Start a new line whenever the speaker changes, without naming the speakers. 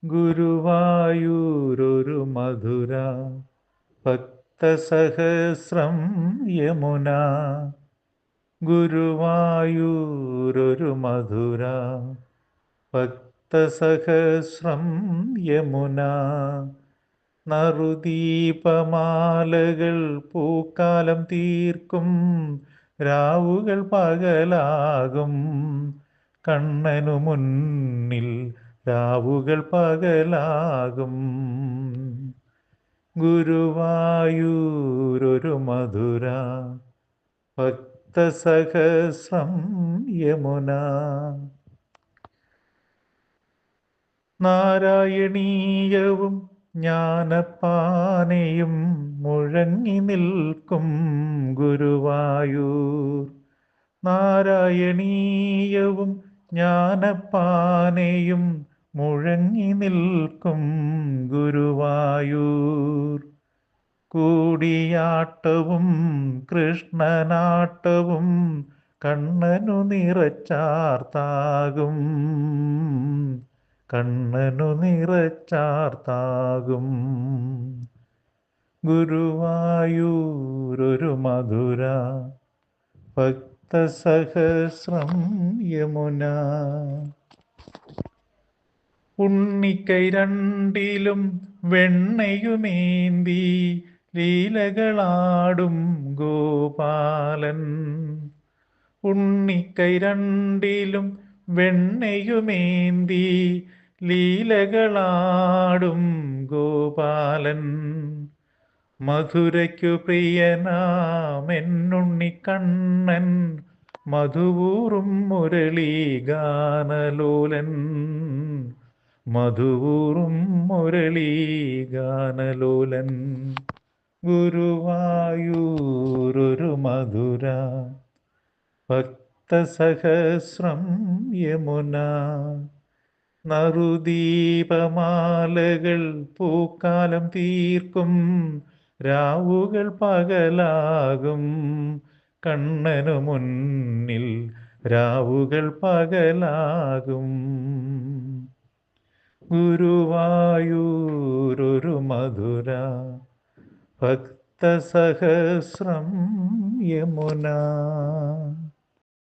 ഗുരുവായൂരൊരു മധുര ഭക്തസഹസ്രം യമുന. ഗുരുവായൂരൊരു മധുര ഭക്തസഹസ്രം യമുന. നറുദീപമാലകൾ പൂക്കാലം തീർക്കും, രാവുകൾ പകലാകും കണ്ണനു മുന്നിൽ, രാവുകൾ പകലാകും. ഗുരുവായൂരൊരു മധുര ഭക്തസഹസ്രം യമുന. നാരായണീയവും ജ്ഞാനപ്പാനയും മുഴങ്ങി നിൽക്കും ഗുരുവായൂർ. നാരായണീയവും ജ്ഞാനപ്പാനയും മുഴങ്ങി നിൽക്കും ഗുരുവായൂർ. കൂടിയാട്ടവും കൃഷ്ണനാട്ടവും കണ്ണനു നിറച്ചാർത്താകും, കണ്ണനു നിറച്ചാർത്താകും. ഗുരുവായൂരൊരു മധുര ഭക്തസഹസ്രം യമുന. ഉണ്ണിക്കൈ രണ്ടിലും വെണ്ണയുമേന്തി ലീലകളാടും ഗോപാലൻ. ഉണ്ണിക്കൈ രണ്ടിലും വെണ്ണയുമേന്തി ലീലകളാടും ഗോപാലൻ. മധുരയ്ക്കു പ്രിയനാമെന്നുണ്ണിക്കണ്ണൻ, മധുവൂറും മുരളീഗാനലോലൻ, മധുവൂറും മുരളീഗാനലോലൻ. ഗുരുവായൂരൊരു മധുര ഭക്തസഹസ്രം യമുന. നറുദീപമാലകൾ പൂക്കാലം തീർക്കും, രാവുകൾ പകലാകും കണ്ണനു മുന്നിൽ, രാവുകൾ പകലാകും. ഗുരുവായൂരൊരു മധുര ഭക്തസഹസ്രം യമുന.